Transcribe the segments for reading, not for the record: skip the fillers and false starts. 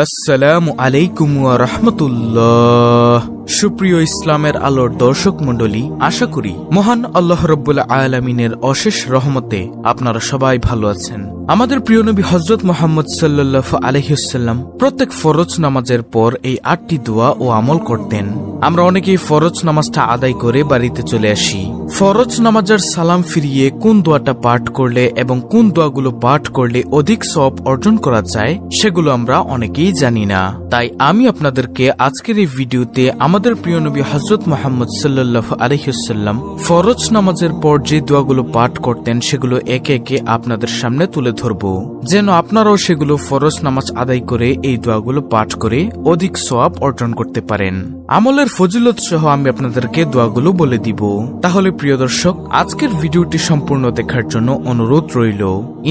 আসসালামু আলাইকুম ওয়া রাহমাতুল্লাহ। সুপ্রিয় ইসলামের আলোর দর্শক মণ্ডলী, আশা করি মহান আল্লাহ রাব্বুল আলামিনের অশেষ রহমতে আপনারা সবাই ভালো আছেন। আমাদের প্রিয় নবী হযরত মুহাম্মদ সাল্লাল্লাহু আলাইহি ওয়াসাল্লাম প্রত্যেক ফরজ নামাজের পর এই 8টি দোয়া ও আমল করতেন। আমরা অনেকেই ফরজ নামাজটা আদায় করে বাড়িতে চলে আসি। ফরজ নামাজের সালাম ফিরিয়ে কোন দোয়াটা পাঠ করলে এবং কোন দোয়াগুলো পাঠ করলে অধিক সওয়াব অর্জন করা যায় সেগুলো আমরা অনেকেই জানি না। তাই আমি আপনাদেরকে আজকের এই ভিডিওতে আমাদের প্রিয় নবী হযরত মুহাম্মদ সাল্লাল্লাহু আলাইহি ওয়াসাল্লাম ফরজ নামাজের পর যে দোয়াগুলো পাঠ করতেন সেগুলো একে একে আপনাদের সামনে তুলে ধরব, যেন আপনারাও সেগুলো ফরজ নামাজ আদায় করে এই দোয়াগুলো পাঠ করে অধিক সওয়াব অর্জন করতে পারেন। আমলের ফজিলত সহ আমি আপনাদেরকে দোয়াগুলো বলে দিব। তাহলে প্রিয় দর্শক, আজকের ভিডিওটি সম্পূর্ণ দেখার জন্য অনুরোধ রইল।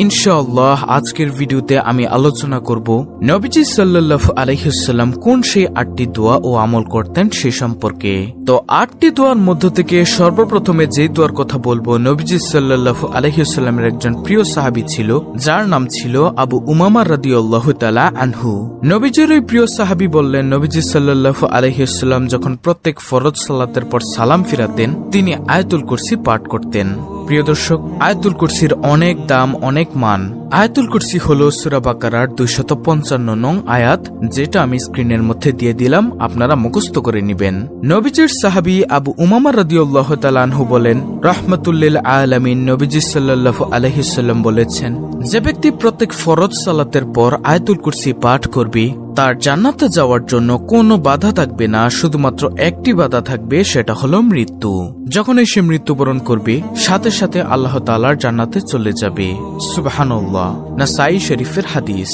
ইনশাআল্লাহ আজকের ভিডিওতে আমি আলোচনা করব নবীজি সাল্লাল্লাহু আলাইহি ওয়াসাল্লাম কোন সেই 8টি দোয়া ও আমল করতেন সে সম্পর্কে। তো 8টি দোয়ার মধ্য থেকে সর্বপ্রথমে যে দোয়ার কথা বলবো, নবীজি সাল্লাল্লাহু আলাইহি ওয়াসাল্লামের একজন প্রিয় সাহাবী ছিল যার নাম ছিল আবু উমামা রাদিয়াল্লাহু তাআলা আনহু। নবীজির ওই প্রিয় সাহাবী বললেন, নবীজি সাল্লাল্লাহু আলাইহি ওয়াসাল্লাম যখন প্রত্যেক ফরজ সালাতের পর সালাম ফিরাতেন তিনি আয়াতুল কুরসি পাঠ করতেন। প্রিয় দর্শক, আয়াতুল কুরসির অনেক দাম, অনেক মান। আয়াতুল কুরসি হলো সূরা বাকারার 255 নং আয়াত, যেটা আমি স্ক্রিনের মধ্যে দিয়ে দিলাম, আপনারা মুখস্থ করে নেবেন। নবীজির সাহাবী আবু উমামা রাদিয়াল্লাহু তাআলা আনহু বলেন, রাহমাতুল লিল আলামিন নবীজি সাল্লাল্লাহু আলাইহি ওয়াসাল্লাম বলেছেন, যে ব্যক্তি প্রত্যেক ফরজ সালাতের পর আয়াতুল কুরসি পাঠ করবে তার জান্নাতে যাওয়ার জন্য কোনো বাধা থাকবে না, শুধুমাত্র একটি বাধা থাকবে, সেটা হলো মৃত্যু। যখনই সে মৃত্যুবরণ করবে সাথে সাথে আল্লাহ তাআলার জান্নাতে চলে যাবে। সুবহানাল্লাহ। নাসাই শরীফের হাদিস।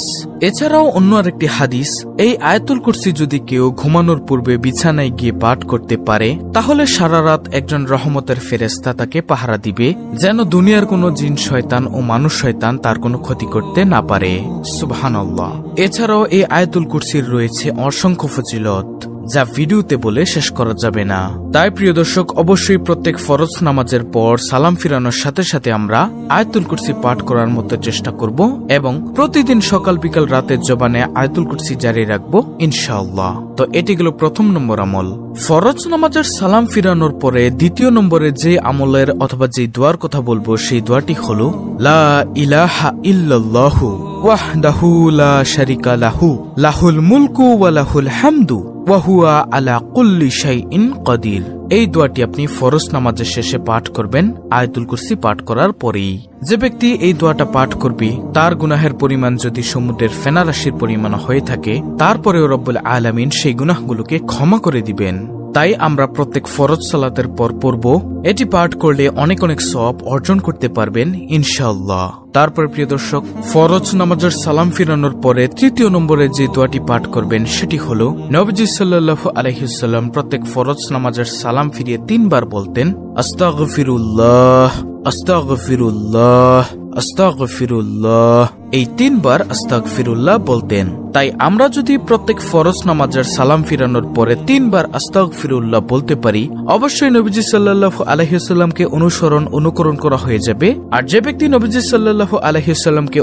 এছাড়াও অন্য আরেকটি হাদিস, এই আয়াতুল কুরসি যদি কেউ ঘুমানোর পূর্বে বিছানায় গিয়ে পাঠ করতে পারে তাহলে সারা রাত একজন রহমতের ফেরেশতা তাকে পাহারা দিবে, যেন দুনিয়ার কোনো জিন শয়তান ও মানুষ শয়তান তার কোনো ক্ষতি করতে না পারে। সুবহানাল্লাহ। এছাড়াও এই আয়াতুল কুরসির রয়েছে অসংখ্য ফজিলত, যা ভিডিওতে বলে শেষ করা যাবে না। তাই প্রিয় দর্শক, অবশ্যই প্রত্যেক ফরজ নামাজের পর সালাম ফিরানোর সাথে সাথে আমরা আয়াতুল কুরসি পাঠ করার মতো চেষ্টা করব এবং প্রতিদিন সকাল বিকাল রাতের জবানে আয়াতুল কুরসি জারি রাখবো ইনশাআল্লাহ। তো এটি গেল প্রথম নম্বর আমল। ফরজ নামাজের সালাম ফিরানোর পরে দ্বিতীয় নম্বরে যে আমলের অথবা যে দোয়ার কথা বলবো সেই দোয়াটি হলো লা ইলাহা ইল্লাল্লাহু ওয়াহদাহু লা শারিকা লাহু লাহুল মুলকু ওয়া লাহুল হামদু ওয়া হুয়া আলা কুল্লি শাইইন কাদির। এই দোয়াটি আপনি ফরজ নামাজের শেষে পাঠ করবেন আয়াতুল কুরসি পাঠ করার পরেই। যে ব্যক্তি এই দোয়াটা পাঠ করবে তার গুনাহের পরিমাণ যদি সমুদ্রের ফেনা রাশির পরিমাণ হয়ে থাকে তারপরেও রব্বুল আলামিন সেই গুনাহগুলোকে ক্ষমা করে দিবেন। তাই আমরা প্রত্যেক ফরজ সালাতের পর পড়ব। এটি পাঠ করলে অনেক অনেক সওয়াব অর্জন করতে পারবেন ইনশাআল্লাহ। তারপর প্রিয় দর্শক, ফরজ নামাজের সালাম ফিরানোর পরে তৃতীয় নম্বরে যে দোয়াটি পাঠ করবেন সেটি হলো নবীজি সাল্লাল্লাহু আলাইহি ওয়াসাল্লাম প্রত্যেক ফরজ নামাজের সালাম ফিরিয়ে 3 বার বলতেন, আস্তাগফিরুল্লাহ আস্তাগফিরুল্লাহ আস্তাগফিরুল্লাহ। এই 3 বার আস্তাগফিরুল্লাহ বলতেন। তাই আমরা যদি প্রত্যেক ফরজ নামাজের সালাম ফিরানোর পরে 3 বার আস্তাগফিরুল্লাহ বলতে পারি, অবশ্যই নবীজি সাল্লাল্লাহু আলাইহি ওয়াসাল্লামকে অনুকরণ করা হয়ে যাবে। আর যে ব্যক্তি নবীজি সাল্লাল্লাহু আলাইহি ওয়াসাল্লামকে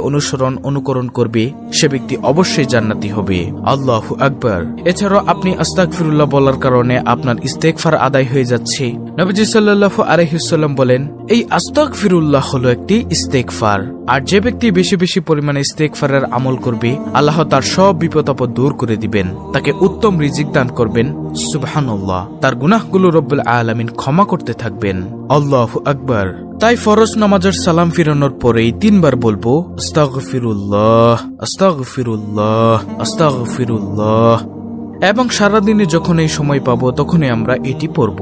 অনুকরণ করবে সে ব্যক্তি অবশ্যই জান্নাতি হবে। আল্লাহু আকবার। এছাড়াও আপনি আস্তাগফিরুল্লাহ বলার কারণে আপনার ইস্তেগফার আদায় হয়ে যাচ্ছে। নবীজি সাল্লাল্লাহু আলাইহি ওয়াসাল্লাম বলেন, এই আস্তাগফিরুল্লাহ হলো একটি ইস্তেগফার। আর যে ব্যক্তি বেশি বেশি পরিমাণে ইস্তেগফারের আমল করবে আল্লাহ তার সব বিপদ আপদ দূর করে দিবেন, তাকে উত্তম রিজিক দান করবেন। সুবহানাল্লাহ। তার গুনাহগুলো রব্বুল আলামিন ক্ষমা করতে থাকবেন। আল্লাহু আকবার। তাই ফরজ নামাজের সালাম ফিরানোর পরেই 3 বার বলবো আস্তাগফিরুল্লাহ আস্তাগফিরুল্লাহ আস্তাগফিরুল্লাহ, এবং সারাদিনে যখন এই সময় পাবো তখনই আমরা এটি পড়ব।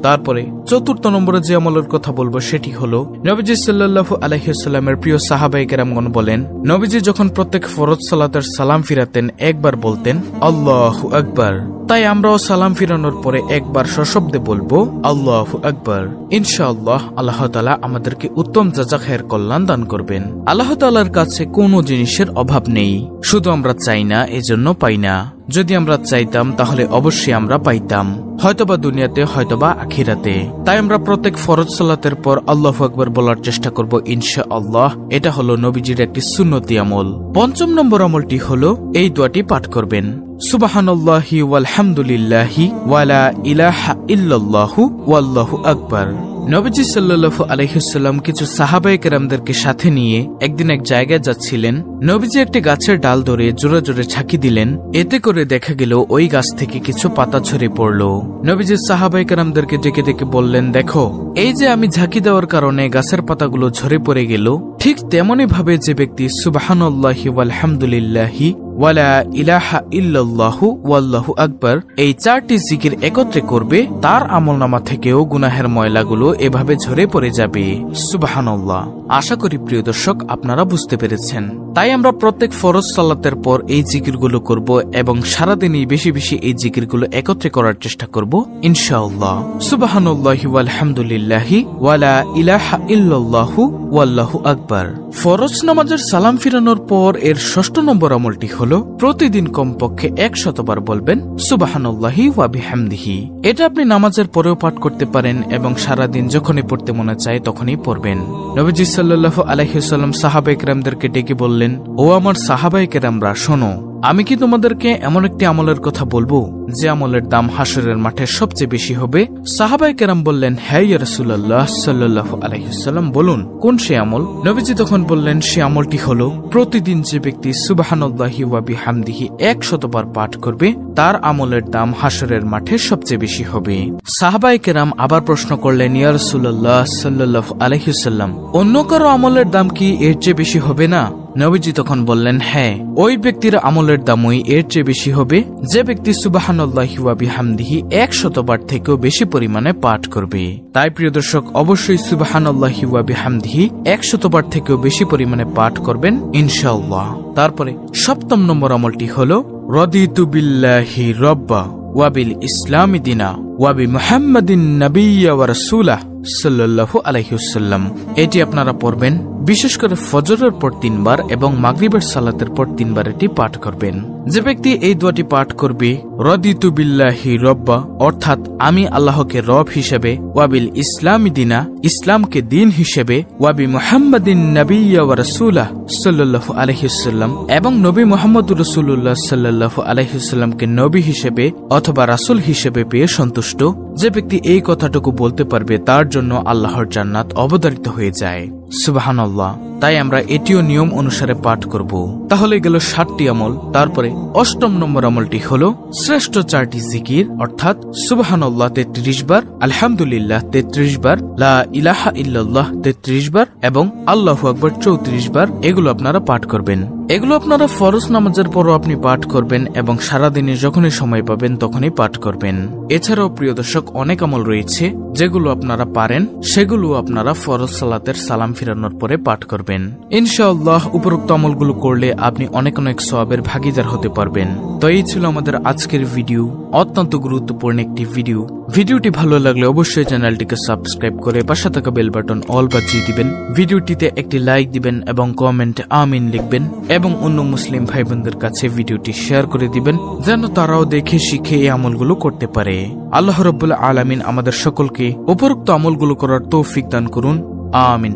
তারপরে চতুর্থ নম্বরে যে আমলের কথা বলবো সেটি হলো নবীজি সাল্লাল্লাহু আলাইহি ওয়াসাল্লামের প্রিয় সাহাবায়ে কেরামগণ বলেন, নবীজি যখন প্রত্যেক ফরজ সালাতের সালাম ফিরাতেন একবার বলতেন আল্লাহু আকবার। তাই আমরাও সালাম ফিরানোর পরে একবার সশব্দে বলবো আল্লাহু আকবার। ইনশাআল্লাহ আল্লাহ তাআলা আমাদেরকে উত্তম জাযাখায়ের কল্যাণ দান করবেন। আল্লাহ তাআলার কাছে কোনো জিনিসের অভাব নেই, শুধু আমরা চাই না, এজন্য পাই না। যদি আমরা চাইতাম তাহলে অবশ্যই আমরা পাইতাম। হয়তোবা দুনিয়াতে হয়তোবা আখিরাতে। তাই আমরা প্রত্যেক ফরজ সালাতের পর আল্লাহু আকবার বলার চেষ্টা করব ইনশাআল্লাহ। এটা হলো নবীজির একটি সুন্নতি আমল। ৫ম নম্বর আমলটি হলো এই দোয়াটি পাঠ করবেন, সুবহানাল্লাহি ওয়ালহামদুলিল্লাহি ওয়ালা ইলাহা ইল্লাল্লাহু ওয়াল্লাহু আকবার। নবীজি সাল্লাল্লাহু আলাইহি ওয়াসাল্লাম কিছু সাহাবায়ে কেরামদেরকে সাথে নিয়ে একদিন এক জায়গায় যাচ্ছিলেন। নবীজি একটি গাছের ডাল ধরে জোরে জোরে ঝাঁকি দিলেন। এতে করে দেখা গেল ওই গাছ থেকে কিছু পাতা ঝরে পড়ল। নবীজি সাহাবায়ে কেরামদেরকে ডেকে ডেকে বললেন, দেখো, এই যে আমি ঝাঁকি দেওয়ার কারণে গাছের পাতাগুলো ঝরে পড়ে গেল, ঠিক তেমনি ভাবে যে ব্যক্তি সুবহানাল্লাহি ওয়ালহামদুলিল্লাহি ওয়ালা ইলাহা ইল্লাল্লাহু ওয়াল্লাহু আকবার এই 4টি জিকির একত্রে করবে, তার আমলনামা থেকেও গুনাহের ময়লাগুলো এভাবে ঝরে পড়ে যাবে। সুবহানাল্লাহ। আশা করি প্রিয় দর্শক আপনারা বুঝতে পেরেছেন। তাই আমরা প্রত্যেক ফরজ সালাতের পর এই জিকিরগুলো করব এবং সারাদিনই বেশি বেশি এই জিকিরগুলো একত্রে করার চেষ্টা করব ইনশাআল্লাহ। সুবহানাল্লাহি ওয়ালহামদুলিল্লাহি ওয়ালা ইলাহা ইল্লাল্লাহু ওয়াল্লাহু আকবার। ফরজ নামাজের সালাম ফিরানোর পর এর 6ঠ নম্বর আমলটি হলো প্রতিদিন কমপক্ষে 100 বার বলবেন সুবহানাল্লাহি ওয়া বিহামদিহি। এটা আপনি নামাজের পরেও পাঠ করতে পারেন এবং সারাদিন যখনই পড়তে মনে চায় তখনই পড়বেন। নবীজি সাল্লাল্লাহু আলাইহি ওয়াসাল্লাম সাহাবায়ে কেরামদেরকে ডেকে বললেন, ও আমার সাহাবায়ে কেরামরা শোনো, আমি কি তোমাদেরকে এমন একটি আমলের কথা বলবো যে আমলের দাম হাসরের মাঠে সবচেয়ে বেশি হবে? সাহাবায়ে কেরাম বললেন, হ্যাঁ ইয়া রাসূলুল্লাহ সাল্লাল্লাহু আলাইহি ওয়াসাল্লাম, বলুন কোন সে আমল? নবীজি তখন বললেন, সে আমলটি হলো প্রতিদিন যে ব্যক্তি সুবহানাল্লাহি ওয়া বিহামদিহি 100 বার পাঠ করবে, তার আমলের দাম হাসরের মাঠে সবচেয়ে বেশি হবে। সাহাবায়ে কেরাম আবার প্রশ্ন করলেন, ইয়া রাসূলুল্লাহ সাল্লাল্লাহু আলাইহি ওয়াসাল্লাম, অন্য কারো আমলের দাম কি এর চেয়ে বেশি হবে না? নবীজি তখন বললেন, হ্যাঁ, ওই ব্যক্তির আমলের দামই এর চেয়ে বেশি হবে যে ব্যক্তি সুবহানাল্লাহি ওয়া বিহামদিহি 100 বার থেকেও বেশি পরিমাণে পাঠ করবে। তাই প্রিয় দর্শক, অবশ্যই সুবহানাল্লাহি ওয়া বিহামদিহি 100 বার থেকেও বেশি পরিমাণে পাঠ করবেন ইনশাআল্লাহ। তারপরে 7ম নম্বর আমলটি হলো রাদিতু বিল্লাহি রাব্বা ওয়া বিল ইসলামি দিনা ওয়া বি মুহাম্মাদিন নাবিয়্যা ওয়া রাসূলা সাল্লাল্লাহু আলাইহি ওয়াসাল্লাম। এটি আপনারা পড়বেন বিশেষ করে ফজরের পর 3 বার এবং মাগরিবের সালাতের পর 3 বার এটি পাঠ করবেন। যে ব্যক্তি এই দোয়াটি পাঠ করবে, রাদিতু বিল্লাহি রাব্বা অর্থাৎ আমি আল্লাহকে রব হিসেবে, ওয়া বিল ইসলামি দিনা ইসলামকে দিন হিসেবে, ওয়া বি মুহাম্মাদিন নাবিয়্যা ওয়া রাসূলা সাল্লাল্লাহু আলাইহি ওয়াসাল্লাম এবং নবী মুহাম্মদুর রাসূলুল্লাহ সাল্লাল্লাহু আলাইহি ওয়াসাল্লামকে নবী হিসেবে অথবা রাসূল হিসেবে পেয়ে সন্তুষ্ট, যে ব্যক্তি এই কথাটুকু বলতে পারবে তার জন্য আল্লাহর জান্নাত অবধারিত হয়ে যায়। সুবহানাল্লাহ। তাই আমরা এটিও নিয়ম অনুসারে পাঠ করব। তাহলে গেল 7টি আমল। তারপরে 8ম নম্বর আমলটি হলো শ্রেষ্ঠ 4টি জিকির, অর্থাৎ সুবহানাল্লাহ 33 বার, আলহামদুলিল্লাহ 33 বার, লা ইলাহা ইল্লাল্লাহ 33 বার এবং আল্লাহু আকবার 34 বার। এগুলো আপনারা পাঠ করবেন। এগুলো আপনারা ফরজ নামাজের পরও আপনি পাঠ করবেন এবং সারাদিনে যখনই সময় পাবেন তখনই পাঠ করবেন। এছাড়াও প্রিয় দর্শক, অনেক আমল রয়েছে যেগুলো আপনারা পারেন, সেগুলো আপনারা ফরজ সালাতের সালাম ফিরানোর পরে পাঠ করবেন ইনশাআল্লাহ। উপরোক্ত আমলগুলো করলে আপনি অনেক অনেক সওয়াবের ভাগীদার হতে পারবেন। তো এই ছিল আমাদের আজকের ভিডিও, অত্যন্ত গুরুত্বপূর্ণ একটি ভিডিও। ভিডিওটি ভালো লাগলে অবশ্যই চ্যানেলটিকে সাবস্ক্রাইব করে পাশে থাকা বেল বাটন অল বাজিয়ে দিবেন। ভিডিওটিতে একটি লাইক দিবেন এবং কমেন্টে আমিন লিখবেন এবং অন্য মুসলিম ভাই বোনদের কাছে ভিডিওটি শেয়ার করে দিবেন যেন তারাও দেখে শিখে এই আমলগুলো করতে পারে। আল্লাহ রাব্বুল আলামিন আমাদের সকলকে উপরোক্ত আমলগুলো করার তৌফিক দান করুন। আমিন।